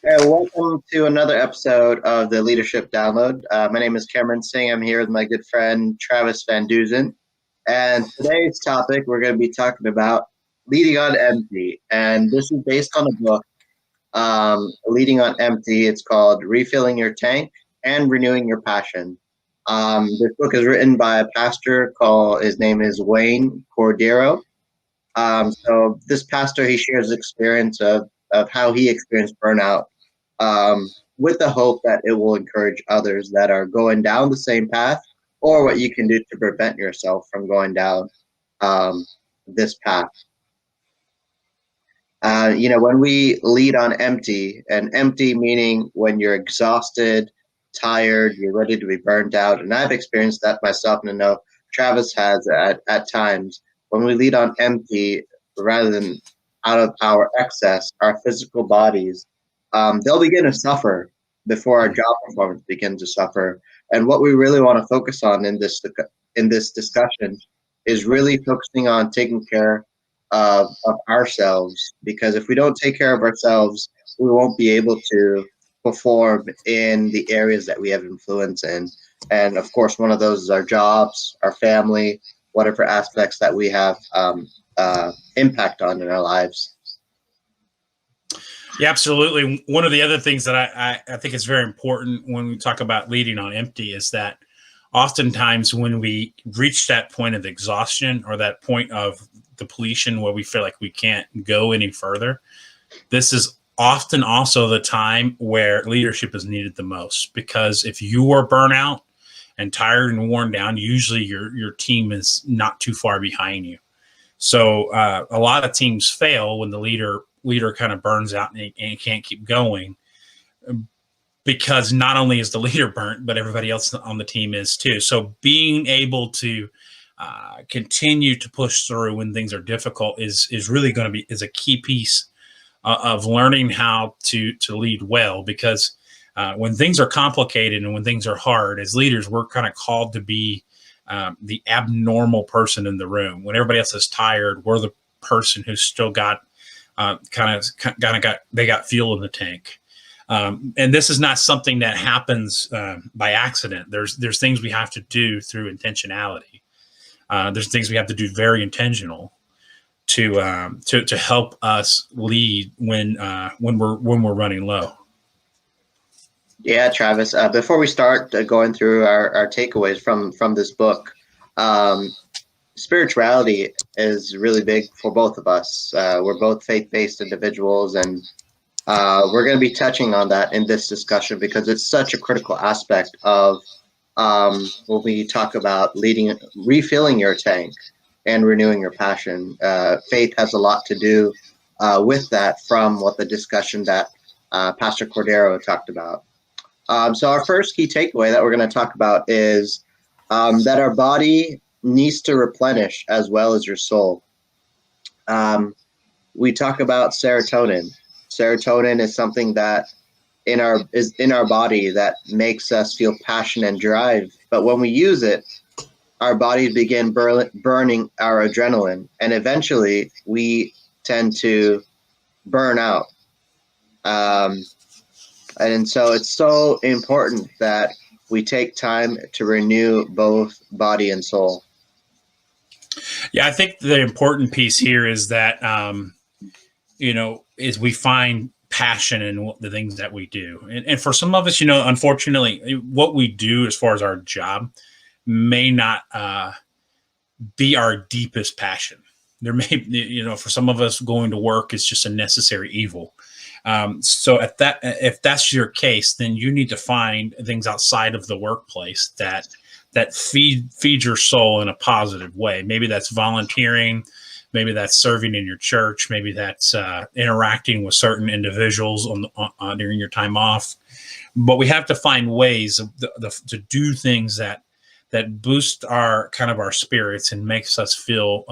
Welcome to another episode of the Leadership Download. My name is Cameron Singh. I'm here with my good friend Travis Van Duzen. And today's topic, we're going to be talking about leading on empty. And this is based on a book, Leading on Empty. It's called Refilling Your Tank and Renewing Your Passion. This book is written by a pastor his name is Wayne Cordeiro. So this pastor, he shares the experience of how he experienced burnout, with the hope that it will encourage others that are going down the same path, or what you can do to prevent yourself from going down this path. When we lead on empty, and empty meaning when you're exhausted, tired, you're ready to be burned out. And I've experienced that myself, and I know Travis has at times. When we lead on empty, rather than out of our excess, our physical bodies, they'll begin to suffer before our job performance begins to suffer. And what we really want to focus on in this discussion is really focusing on taking care of ourselves, because if we don't take care of ourselves, we won't be able to perform in the areas that we have influence in. And of course, one of those is our jobs, our family, whatever aspects that we have impact on in our lives. Yeah, absolutely. One of the other things that I think is very important when we talk about leading on empty is that oftentimes when we reach that point of exhaustion or that point of depletion where we feel like we can't go any further, this is often also the time where leadership is needed the most, because if you are burnout and tired and worn down, usually your team is not too far behind you. So a lot of teams fail when the leader kind of burns out and can't keep going, because not only is the leader burnt, but everybody else on the team is too. So being able to continue to push through when things are difficult is really going to be a key piece of learning how to lead well, because when things are complicated and when things are hard, as leaders, we're kind of called to be the abnormal person in the room. When everybody else is tired, we're the person who's still got fuel in the tank. And this is not something that happens by accident. There's things we have to do through intentionality. There's things we have to do very intentional to help us lead when we're running low. Yeah, Travis, before we start going through our takeaways from this book, spirituality is really big for both of us. We're both faith-based individuals, and we're going to be touching on that in this discussion because it's such a critical aspect of when we talk about refilling your tank and renewing your passion. Faith has a lot to do with that, from what the discussion that Pastor Cordero talked about. So our first key takeaway that we're going to talk about is that our body needs to replenish as well as your soul. We talk about serotonin. Serotonin is something that is in our body that makes us feel passion and drive. But when we use it, our bodies begin burning our adrenaline, and eventually we tend to burn out. And so it's so important that we take time to renew both body and soul. Yeah, I think the important piece here is that, is we find passion in the things that we do. And for some of us, unfortunately, what we do as far as our job may not be our deepest passion. There may, for some of us, going to work is just a necessary evil. So if that's your case, then you need to find things outside of the workplace that feed your soul in a positive way. Maybe that's volunteering, maybe that's serving in your church, maybe that's interacting with certain individuals during your time off. But we have to find ways to do things that boost our spirits and makes us feel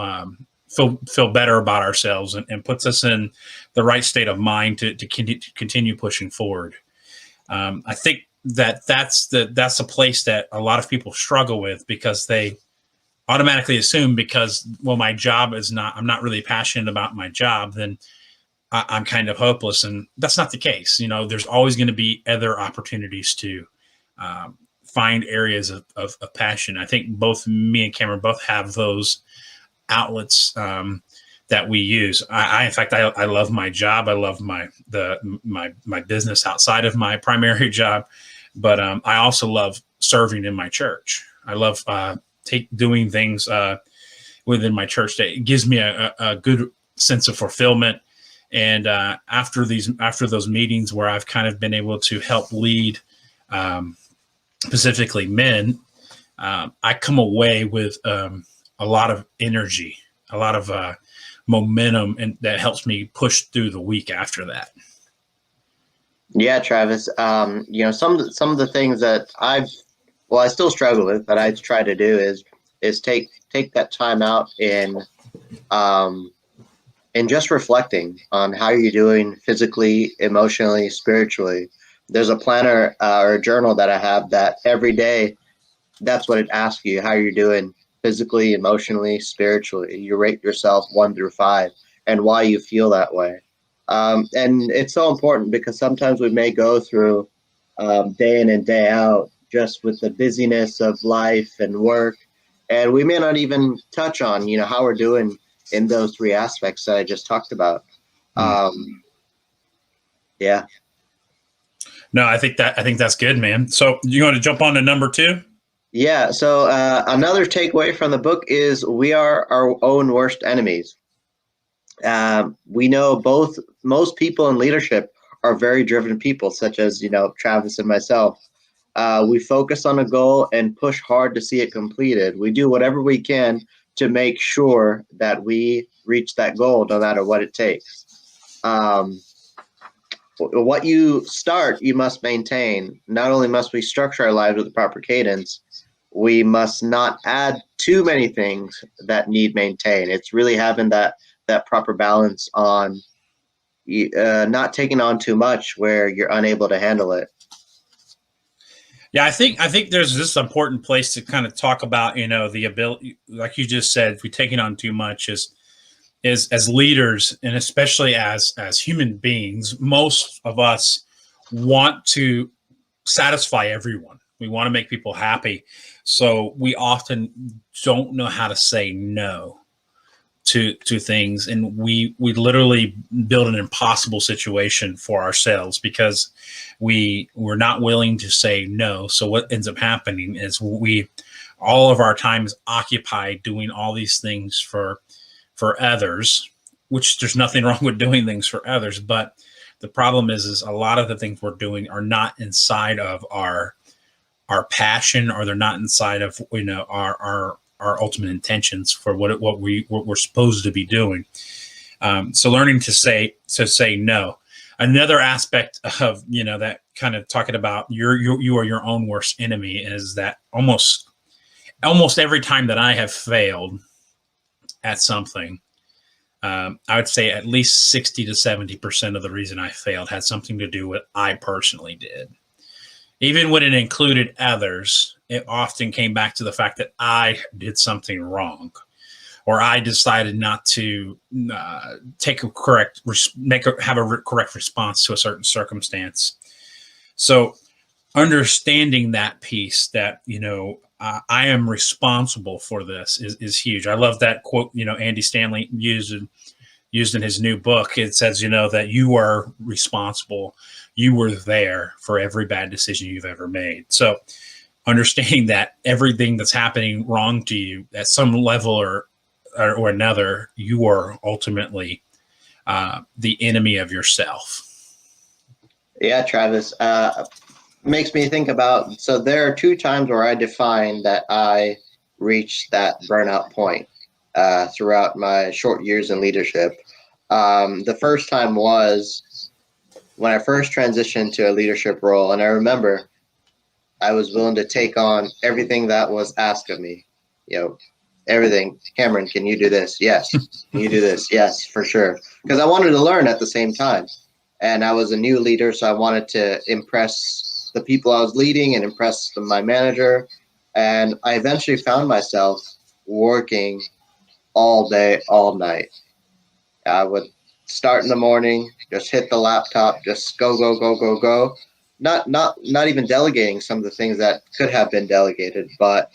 better about ourselves and puts us in the right state of mind to continue pushing forward. I think that's a place that a lot of people struggle with, because they automatically assume, because my job is not, I'm not really passionate about my job, then I'm kind of hopeless. And that's not the case. You know, there's always going to be other opportunities to find areas of passion. I think both me and Cameron both have those outlets that we use. In fact, I love my job. I love my business outside of my primary job, but I also love serving in my church. I love doing things within my church that gives me a good sense of fulfillment. And after those meetings where I've kind of been able to help lead, specifically men, I come away with a lot of energy, a lot of momentum, and that helps me push through the week after that. Yeah, Travis. Some of the things that I still struggle with, but I try to do is take that time out and just reflecting on how you're doing physically, emotionally, spiritually. There's a planner or a journal that I have that every day, that's what it asks you, how you're doing physically, emotionally, spiritually. You rate yourself 1 through 5 and why you feel that way. And it's so important because sometimes we may go through day in and day out just with the busyness of life and work, and we may not even touch on, how we're doing in those 3 aspects that I just talked about. Yeah. No, I think that's good, man. So you want to jump on to number 2? Yeah. So another takeaway from the book is we are our own worst enemies. We know most people in leadership are very driven people, such as, Travis and myself. We focus on a goal and push hard to see it completed. We do whatever we can to make sure that we reach that goal, no matter what it takes. What you start, you must maintain. Not only must we structure our lives with the proper cadence, we must not add too many things that need maintain. It's really having that proper balance on not taking on too much where you're unable to handle it. Yeah, I think there's this important place to kind of talk about, the ability, like you just said, if we're taking on too much, is as leaders, and especially as human beings, most of us want to satisfy everyone. We want to make people happy. So we often don't know how to say no to things, and we literally build an impossible situation for ourselves because we're not willing to say no. So what ends up happening is all of our time is occupied doing all these things for others, which there's nothing wrong with doing things for others, but the problem is a lot of the things we're doing are not inside of our passion, or they're not inside of our ultimate intentions for what we're supposed to be doing. So learning to say no. Another aspect of that kind of talking about you are your own worst enemy is that almost every time that I have failed at something, I would say at least 60 to 70% of the reason I failed had something to do with I personally did. Even when it included others, it often came back to the fact that I did something wrong, or I decided not to have a correct response to a certain circumstance. So understanding that piece, that I am responsible for this, is huge. I love that quote Andy Stanley used in his new book. It says that you are responsible. You were there for every bad decision you've ever made. So understanding that everything that's happening wrong to you at some level or another, you are ultimately the enemy of yourself. Yeah, Travis. Makes me think about, so there are 2 times where I define that I reached that burnout point throughout my short years in leadership. The first time was when I first transitioned to a leadership role, and I remember I was willing to take on everything that was asked of me. Everything. Cameron, can you do this? Yes. Can you do this? Yes, for sure. Because I wanted to learn at the same time. And I was a new leader, so I wanted to impress the people I was leading and impress my manager. And I eventually found myself working all day, all night. I would start in the morning, just hit the laptop, just go, go, go, go, go. Not even delegating some of the things that could have been delegated, but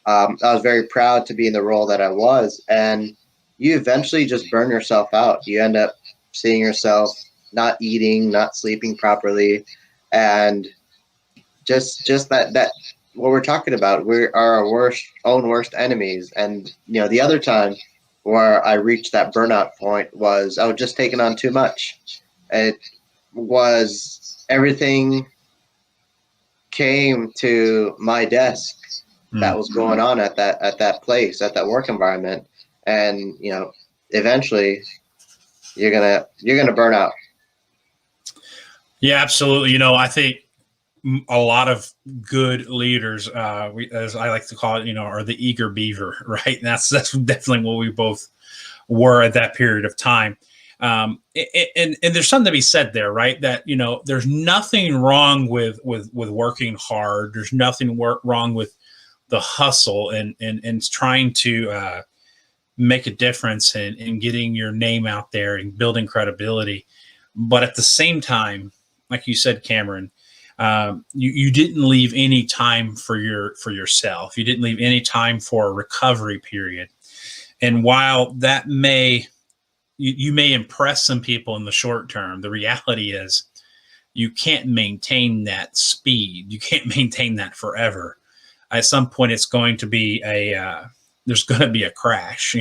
I was very proud to be in the role that I was. And you eventually just burn yourself out. You end up seeing yourself not eating, not sleeping properly, and just that what we're talking about. We are our worst enemies. And the other time where I reached that burnout point was I was just taking on too much. It was everything came to my desk that was going on at that place, at that work environment, and eventually you're gonna burn out. Yeah, absolutely. I think a lot of good leaders, as I like to call it, are the eager beaver, right? And that's definitely what we both were at that period of time. And there's something to be said there, right? That there's nothing wrong with working hard. There's nothing wrong with the hustle and trying to make a difference and getting your name out there and building credibility. But at the same time, like you said, Cameron, you didn't leave any time for yourself. You didn't leave any time for a recovery period. And while that you may impress some people in the short term, the reality is you can't maintain that speed. You can't maintain that forever. At some point, it's going to be there's going to be a crash.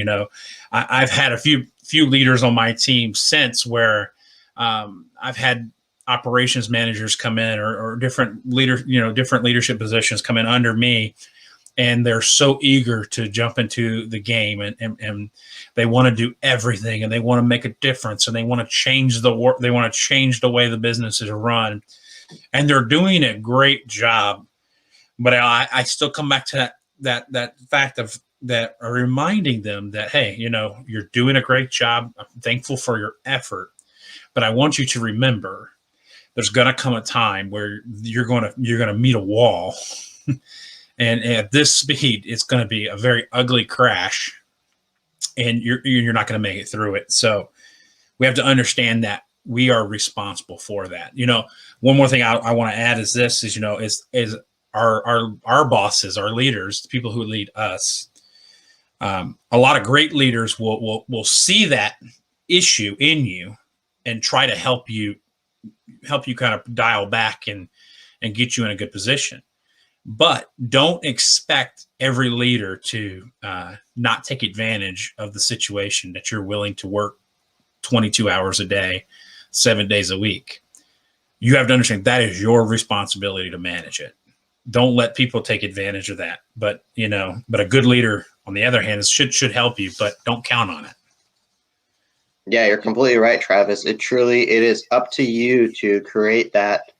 I've had a few leaders on my team since where I've had operations managers come in or different different leadership positions come in under me, and they're so eager to jump into the game and they want to do everything and they want to make a difference and they want to change the work. They want to change the way the business is run, and they're doing a great job. But I still come back to that fact of that, reminding them that, hey, you're doing a great job. I'm thankful for your effort, but I want you to remember there's going to come a time where you're going to meet a wall, and at this speed, it's going to be a very ugly crash, and you're not going to make it through it. So we have to understand that we are responsible for that. One more thing I want to add is this: is our bosses, our leaders, the people who lead us. A lot of great leaders will see that issue in you and try to help you kind of dial back and get you in a good position. But don't expect every leader to not take advantage of the situation that you're willing to work 22 hours a day, 7 days a week. You have to understand that is your responsibility to manage it. Don't let people take advantage of that. But a good leader, on the other hand, should help you, but don't count on it. Yeah, you're completely right, Travis. It is up to you to create that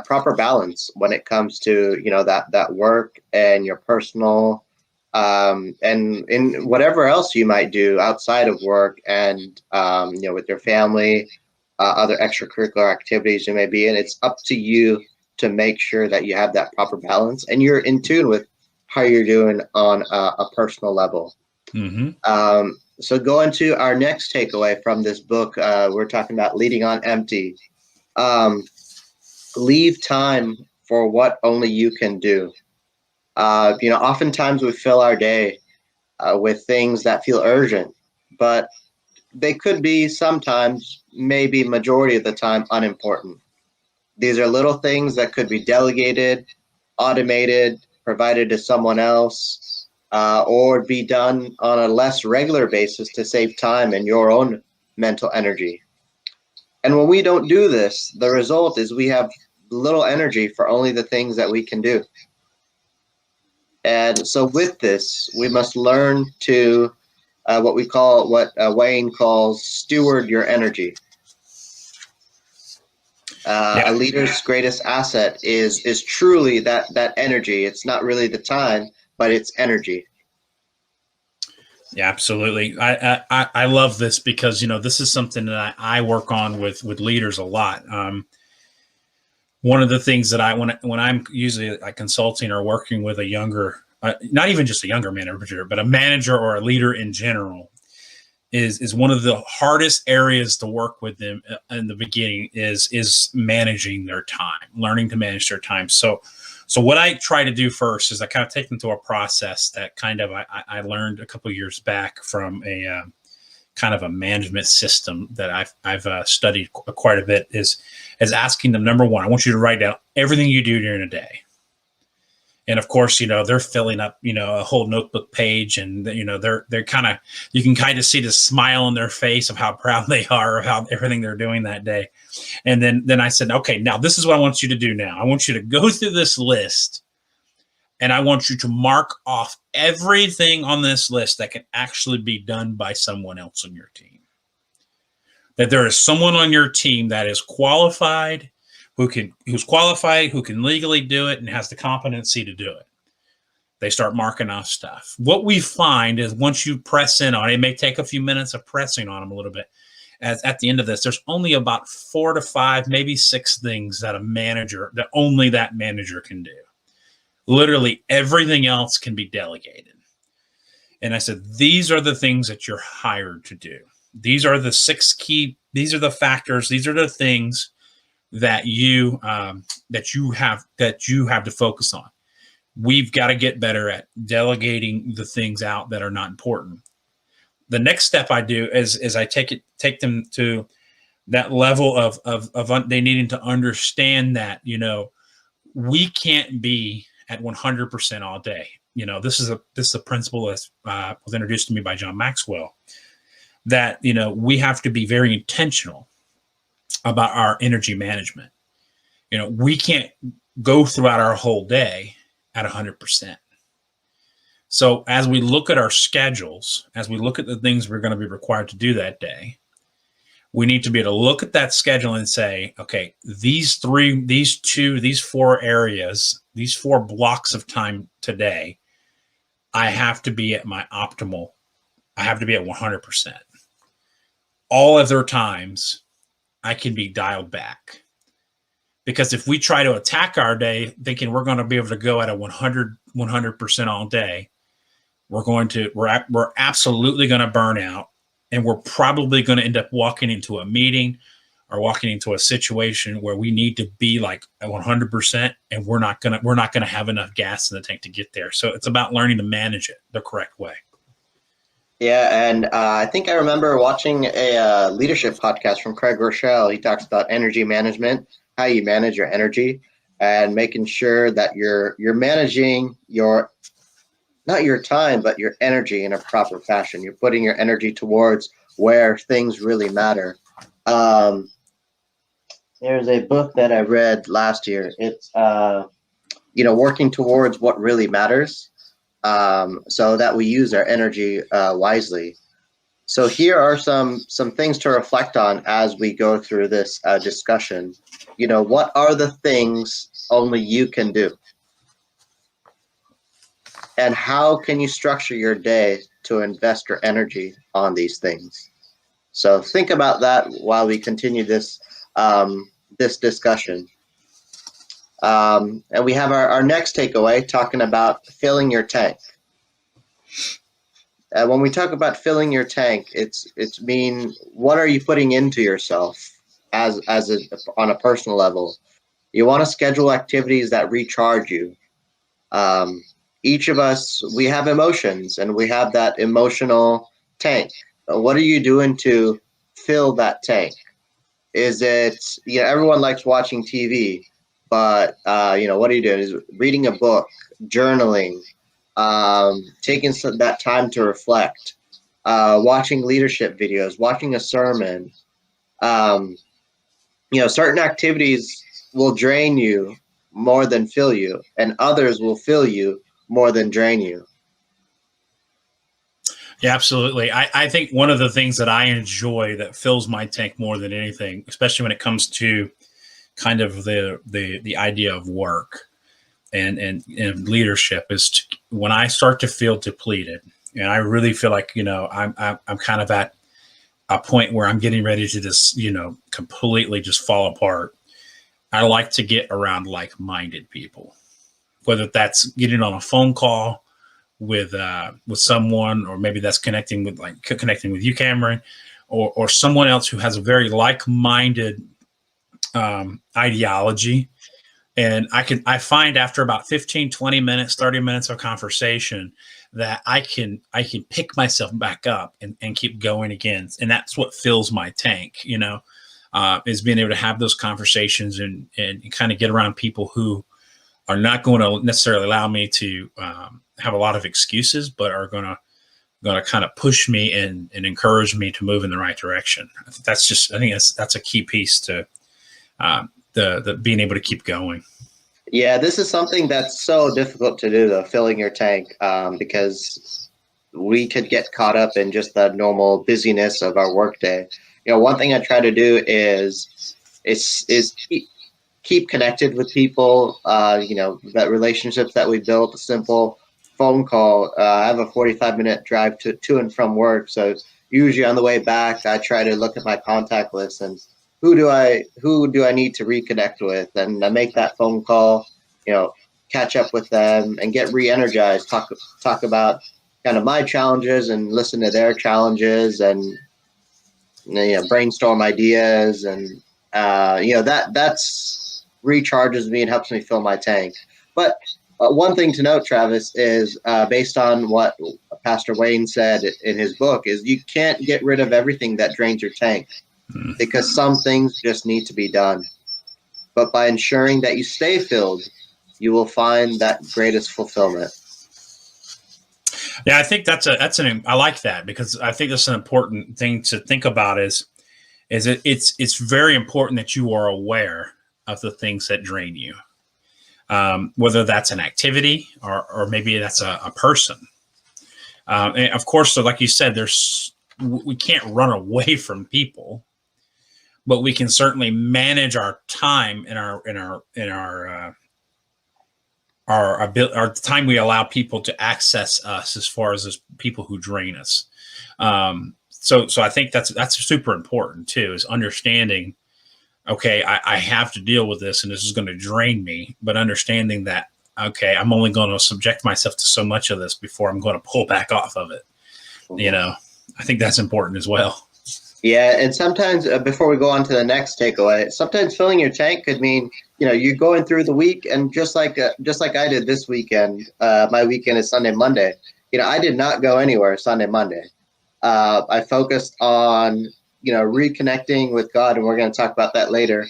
proper balance when it comes to that work and your personal and in whatever else you might do outside of work and with your family, other extracurricular activities you may be in. It's up to you to make sure that you have that proper balance and you're in tune with how you're doing on a personal level. Mm-hmm. So going to our next takeaway from this book, we're talking about leading on empty. Leave time for what only you can do. Oftentimes we fill our day with things that feel urgent, but they could be sometimes, maybe majority of the time, unimportant. These are little things that could be delegated, automated, provided to someone else, or be done on a less regular basis to save time and your own mental energy. And when we don't do this, the result is we have little energy for only the things that we can do. And so with this, we must learn to what Wayne calls steward your energy. A leader's greatest asset is truly that energy. It's not really the time, but it's energy. Yeah, absolutely. I love this because this is something that I work on with leaders a lot. One of the things that when I'm usually consulting or working with a younger, not even just a younger manager, but a manager or a leader in general, is one of the hardest areas to work with them in the beginning is managing their time, learning to manage their time. So what I try to do first is I kind of take them through a process that kind of I learned a couple of years back from a kind of a management system that I've studied quite a bit, is asking them, number one, I want you to write down everything you do during a day. And of course, they're filling up, a whole notebook page, and they're kind of, you can kind of see the smile on their face of how proud they are of how everything they're doing that day. And then I said, okay, now this is what I want you to do now. I want you to go through this list, and I want you to mark off everything on this list that can actually be done by someone else on your team. That there is someone on your team that is qualified, who's qualified, who can legally do it and has the competency to do it. They start marking off stuff. What we find is once you press in on it, it may take a few minutes of pressing on them a little bit. As at the end of this, there's only about 4 to 5, maybe 6 things that only that manager can do. Literally everything else can be delegated. And I said, these are the things that you're hired to do. These are the 6 key, these are the factors, these are the things that you have to focus on. We've got to get better at delegating the things out that are not important. The next step I do is I take them to that level of they needing to understand that we can't be at 100% all day. This is a principle that was introduced to me by John Maxwell, that we have to be very intentional about our energy management. We can't go throughout our whole day at 100%. So as we look at our schedules, as we look at the things we're going to be required to do that day, we need to be able to look at that schedule and say, okay, these 4 areas, these 4 blocks of time today, I have to be at my optimal. I have to be at 100%. All other times, I can be dialed back. Because if we try to attack our day thinking we're going to be able to go at a 100% all day, we're absolutely going to burn out, and we're probably going to end up walking into a meeting or walking into a situation where we need to be like at 100%, and we're not going to have enough gas in the tank to get there. So it's about learning to manage it the correct way. Yeah, and I think I remember watching a leadership podcast from Craig Rochelle. He talks about energy management, how you manage your energy, and making sure that you're managing not your time, but your energy in a proper fashion. You're putting your energy towards where things really matter. There's a book that I read last year. It's working towards what really matters. So that we use our energy wisely. So here are some things to reflect on as we go through this discussion. What are the things only you can do? And how can you structure your day to invest your energy on these things? So think about that while we continue this discussion. And we have our next takeaway talking about filling your tank. When we talk about filling your tank, it's what are you putting into yourself on a personal level? You want to schedule activities that recharge you. Each of us, we have emotions, and we have that emotional tank. What are you doing to fill that tank? Is it, everyone likes watching TV, but what are you doing? Is reading a book, journaling, taking that time to reflect, watching leadership videos, watching a sermon. Certain activities will drain you more than fill you, and others will fill you more than drain you. Yeah, absolutely. I think one of the things that I enjoy that fills my tank more than anything, especially when it comes to kind of the idea of work and leadership, is when I start to feel depleted, and I really feel like I'm kind of at a point where I'm getting ready to just completely just fall apart. I like to get around like-minded people, whether that's getting on a phone call with someone, or maybe that's connecting with you, Cameron, or someone else who has a very like-minded ideology. And I find after about 15, 20 minutes, 30 minutes of conversation that I can pick myself back up and keep going again. And that's what fills my tank, is being able to have those conversations and kind of get around people who are not going to necessarily allow me to have a lot of excuses, but are going to kind of push me and encourage me to move in the right direction. I think that's a key piece to the being able to keep going. Yeah, this is something that's so difficult to do, though, filling your tank, because we could get caught up in just the normal busyness of our workday. One thing I try to do is keep connected with people. That relationships that we built, a simple phone call. I have a 45-minute drive to and from work, so usually on the way back, I try to look at my contact list and who do I need to reconnect with, and I make that phone call, catch up with them and get re-energized, talk about kind of my challenges and listen to their challenges, and brainstorm ideas, and that's recharges me and helps me fill my tank. But one thing to note, Travis, is based on what Pastor Wayne said in his book, is you can't get rid of everything that drains your tank, because some things just need to be done. But by ensuring that you stay filled, you will find that greatest fulfillment. Yeah, I think I like that, because I think that's an important thing to think about it's very important that you are aware of the things that drain you, whether that's an activity or maybe that's a person. And of course, so like you said, we can't run away from people, but we can certainly manage our time and our time we allow people to access us, as far as people who drain us. So I think that's super important too, is understanding, okay, I have to deal with this and this is going to drain me, but understanding that, okay, I'm only going to subject myself to so much of this before I'm going to pull back off of it. I think that's important as well. Yeah, and sometimes before we go on to the next takeaway, sometimes filling your tank could mean you're going through the week, and just like I did this weekend. My weekend is Sunday, Monday. I did not go anywhere Sunday, Monday. I focused on reconnecting with God, and we're going to talk about that later.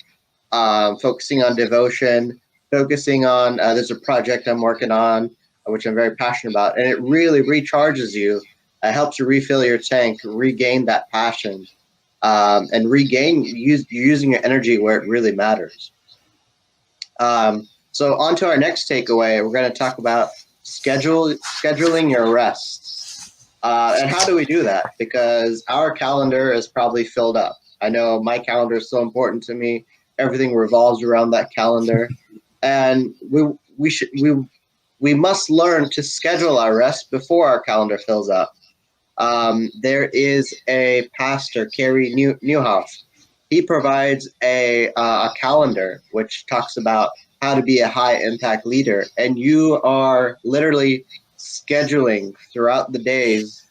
Focusing on devotion, focusing on there's a project I'm working on, which I'm very passionate about, and it really recharges you. It helps you refill your tank, regain that passion. And using your energy where it really matters. So on to our next takeaway, we're going to talk about scheduling your rest. And how do we do that? Because our calendar is probably filled up. I know my calendar is so important to me. Everything revolves around that calendar. And we must learn to schedule our rest before our calendar fills up. There is a pastor, Kerry Newhoff. He provides a calendar which talks about how to be a high impact leader, and you are literally scheduling throughout the days,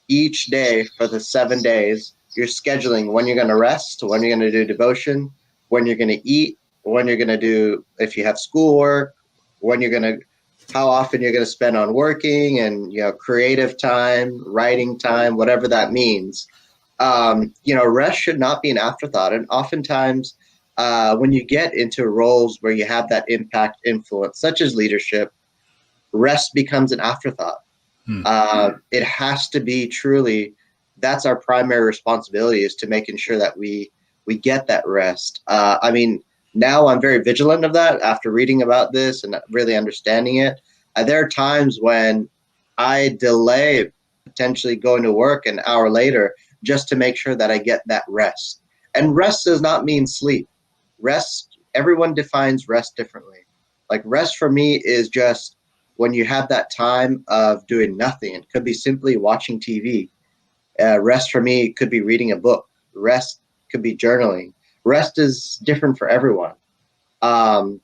each day for the 7 days. You're scheduling when you're going to rest, when you're going to do devotion, when you're going to eat, when you're going to do, if you have schoolwork, how often you're going to spend on working and creative time, writing time, whatever that means. Rest should not be an afterthought. And oftentimes, when you get into roles where you have that impact influence, such as leadership, rest becomes an afterthought. It has to be truly, that's our primary responsibility, is to making sure that we get that rest. Now I'm very vigilant of that after reading about this and really understanding it. There are times when I delay potentially going to work an hour later just to make sure that I get that rest. And rest does not mean sleep. Rest, everyone defines rest differently. Like, rest for me is just when you have that time of doing nothing. It could be simply watching TV. Rest for me could be reading a book. Rest could be journaling. Rest is different for everyone. And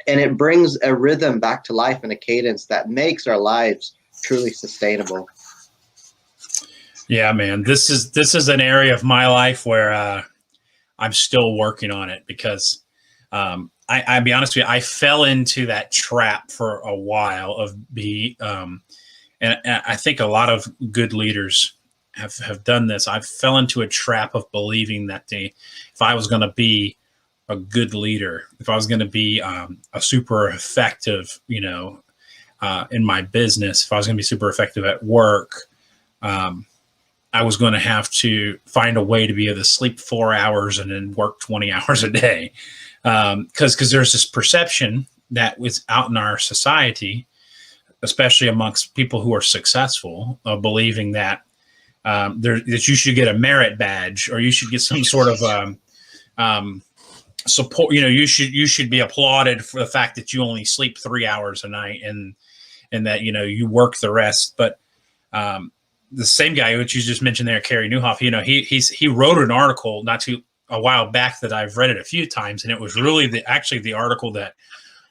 it brings a rhythm back to life and a cadence that makes our lives truly sustainable. Yeah, man, this is an area of my life where I'm still working on it because I'll be honest with you, I fell into that trap for a while of and I think a lot of good leaders have done this. I fell into a trap of believing that if I was going to be a good leader, if I was going to be a super effective, in my business, if I was going to be super effective at work, I was going to have to find a way to be able to sleep 4 hours and then work 20 hours a day. Because there's this perception that was out in our society, especially amongst people who are successful, of believing that that you should get a merit badge or you should get some sort of support. You should be applauded for the fact that you only sleep 3 hours a night and that you work the rest. But the same guy which you just mentioned there, Carey Nieuwhof, he wrote an article a while back that I've read it a few times, and it was really the article that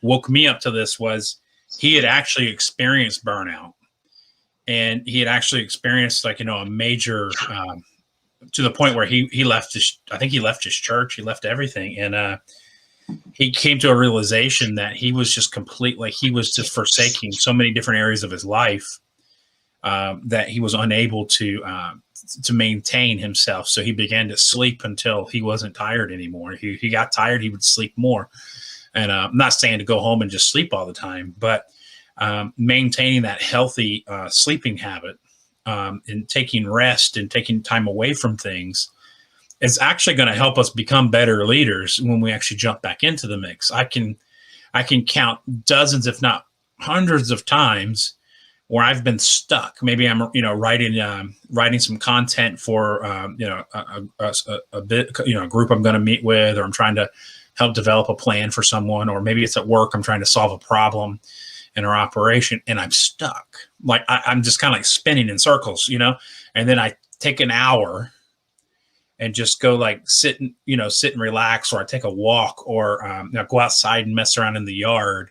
woke me up to this. Was he had actually experienced burnout, and he had actually experienced a major to the point where he left he left his church, he left everything, and he came to a realization that he was just he was just forsaking so many different areas of his life that he was unable to maintain himself. So he began to sleep until he wasn't tired anymore. He got tired, he would sleep more. And I'm not saying to go home and just sleep all the time, but maintaining that healthy sleeping habit and taking rest and taking time away from things is actually going to help us become better leaders when we actually jump back into the mix. I can count dozens, if not hundreds of times where I've been stuck. Maybe I'm, writing some content for, a group I'm going to meet with, or I'm trying to help develop a plan for someone, or maybe it's at work, I'm trying to solve a problem in our operation and I'm stuck. Like I'm just kind of like spinning in circles, and then I take an hour and just go sit and relax, or I take a walk, or go outside and mess around in the yard,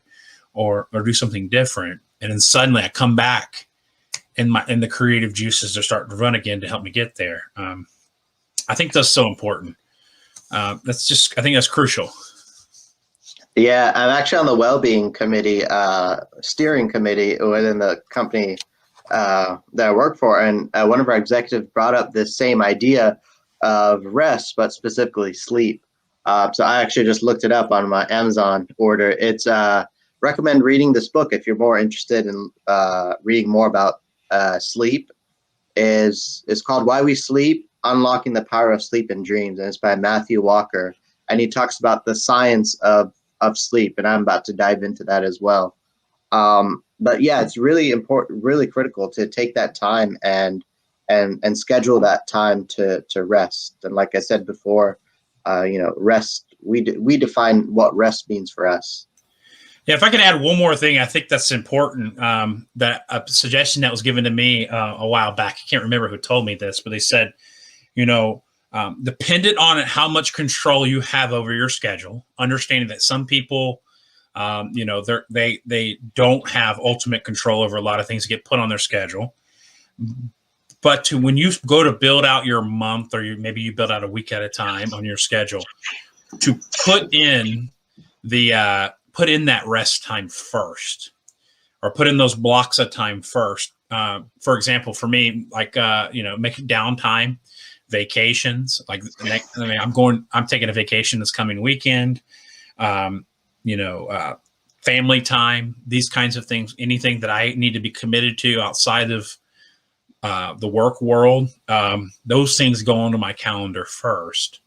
or do something different. And then suddenly I come back and the creative juices are starting to run again to help me get there. I think that's so important. I think that's crucial. Yeah, I'm actually on the well-being committee, steering committee within the company that I work for. And one of our executives brought up this same idea of rest, but specifically sleep. So I actually just looked it up on my Amazon order. It's recommend reading this book if you're more interested in reading more about sleep. Is called Why We Sleep, Unlocking the Power of Sleep and Dreams, and it's by Matthew Walker. And he talks about the science of sleep, and I'm about to dive into that as well. But yeah, it's really important, really critical to take that time and schedule that time to rest. And like I said before, rest. We define what rest means for us. Yeah, if I could add one more thing, I think that's important. That a suggestion that was given to me a while back. I can't remember who told me this, but they said, dependent on how much control you have over your schedule, understanding that some people, they don't have ultimate control over a lot of things that get put on their schedule. But when you go to build out your month, or maybe you build out a week at a time on your schedule, to put in that rest time first, or put in those blocks of time first. For example, for me, making downtime, vacations. I'm taking a vacation this coming weekend. Family time, these kinds of things. Anything that I need to be committed to outside of the work world, those things go onto my calendar first,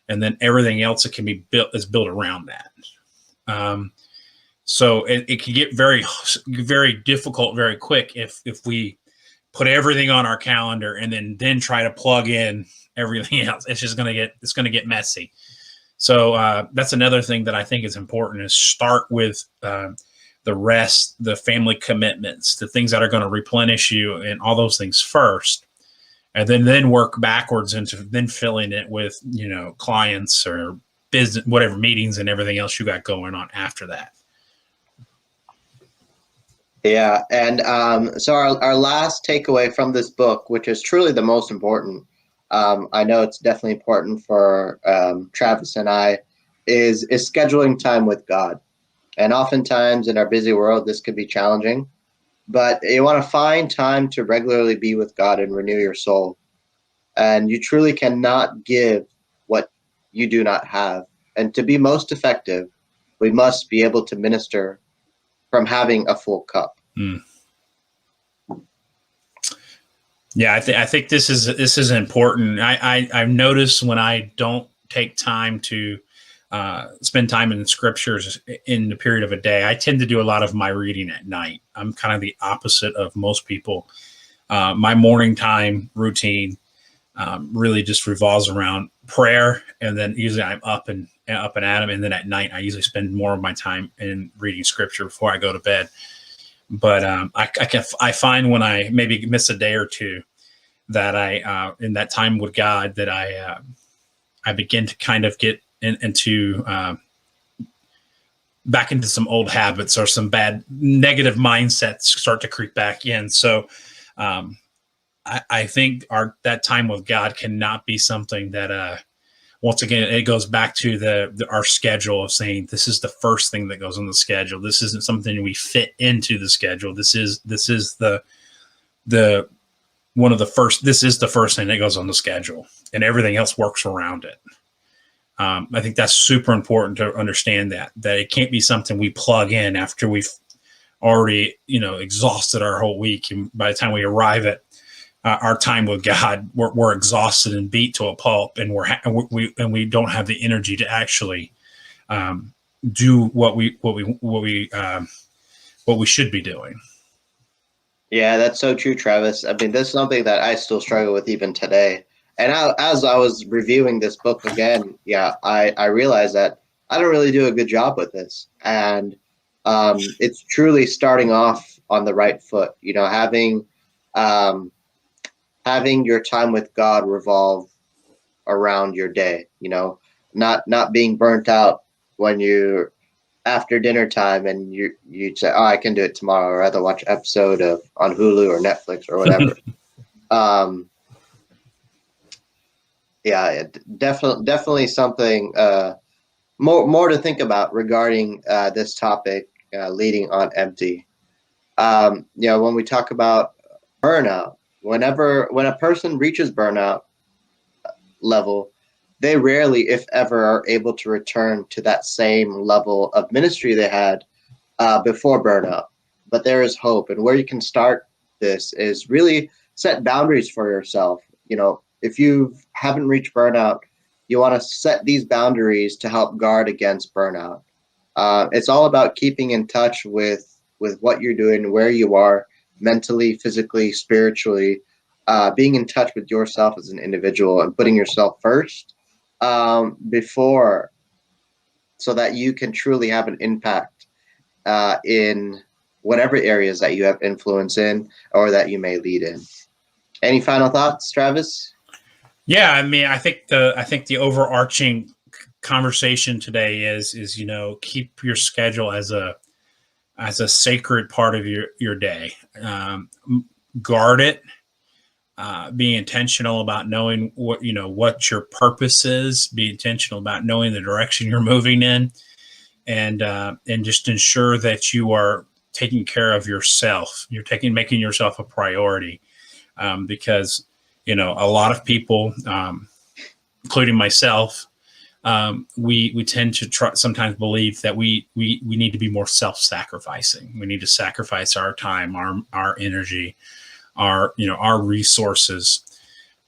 and then everything else that can be built is built around that. So it can get very, very difficult very quick if we put everything on our calendar and then try to plug in everything else. It's going to get messy. So that's another thing that I think is important, is start with the rest, the family commitments, the things that are going to replenish you, and all those things first, and then work backwards into then filling it with clients or business, whatever, meetings and everything else you got going on after that. Yeah, and so our last takeaway from this book, which is truly the most important, I know it's definitely important for Travis and I, is scheduling time with God. And oftentimes in our busy world, this could be challenging, but you want to find time to regularly be with God and renew your soul. And you truly cannot give what you do not have. And to be most effective, we must be able to minister from having a full cup. Mm. Yeah, I think this is important. I've noticed when I don't take time to spend time in the scriptures in the period of a day, I tend to do a lot of my reading at night. I'm kind of the opposite of most people. My morning time routine really just revolves around prayer, and then usually I'm up and at 'em, and then at night I usually spend more of my time in reading scripture before I go to bed. But I find when I maybe miss a day or two that I in that time with God that I begin to kind of get into back into some old habits, or some bad negative mindsets start to creep back in. So I think that time with God cannot be something that once again, it goes back to our schedule of saying this is the first thing that goes on the schedule. This isn't something we fit into the schedule. This is the one of the first. This is the first thing that goes on the schedule, and everything else works around it. I think that's super important to understand that it can't be something we plug in after we've already exhausted our whole week, and by the time we arrive at our time with God, we're exhausted and beat to a pulp, and we don't have the energy to actually do what we should be doing. Yeah, that's so true, Travis. I mean, this is something that I still struggle with even today. And as I was reviewing this book again, yeah, I realized that I don't really do a good job with this, and it's truly starting off on the right foot. Having your time with God revolve around your day, not being burnt out when you after dinner time and you'd say, oh, I can do it tomorrow, or rather watch an episode of on Hulu or Netflix or whatever. Yeah, definitely something more to think about regarding this topic, leading on empty. When we talk about burnout, when a person reaches burnout level, they rarely, if ever, are able to return to that same level of ministry they had before burnout. But there is hope, and where you can start this is really set boundaries for yourself. If you haven't reached burnout, you want to set these boundaries to help guard against burnout. It's all about keeping in touch with what you're doing, where you are mentally, physically, spiritually, being in touch with yourself as an individual and putting yourself first before, so that you can truly have an impact in whatever areas that you have influence in or that you may lead in. Any final thoughts, Travis? Yeah, I mean, I think the overarching conversation today is keep your schedule as a sacred part of your day. Guard it. Be intentional about knowing what your purpose is. Be intentional about knowing the direction you're moving in, and just ensure that you are taking care of yourself. You're making yourself a priority, because a lot of people, including myself, we tend to sometimes believe that we need to be more self-sacrificing. We need to sacrifice our time, our energy, our resources.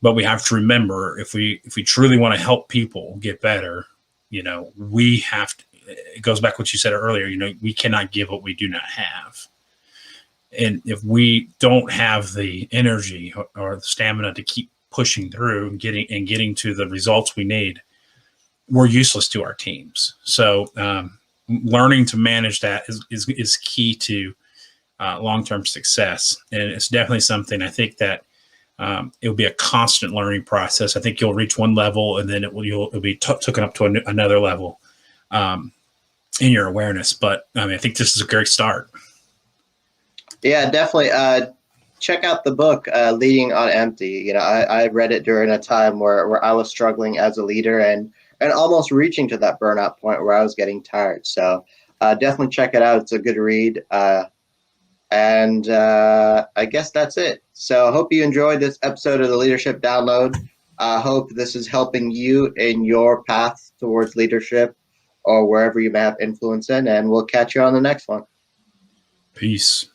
But we have to remember, if we truly want to help people get better, we have to. It goes back to what you said earlier. We cannot give what we do not have. And if we don't have the energy or the stamina to keep pushing through and getting to the results we need, we're useless to our teams. So learning to manage that is key to long-term success. And it's definitely something I think that it'll be a constant learning process. I think you'll reach one level, and then it'll be taken up to another level in your awareness. But I think this is a great start. Yeah, definitely. Check out the book, Leading on Empty. You know, I read it during a time where I was struggling as a leader and almost reaching to that burnout point where I was getting tired. So definitely check it out. It's a good read. And I guess that's it. So I hope you enjoyed this episode of the Leadership Download. I hope this is helping you in your path towards leadership or wherever you may have influence in. And we'll catch you on the next one. Peace.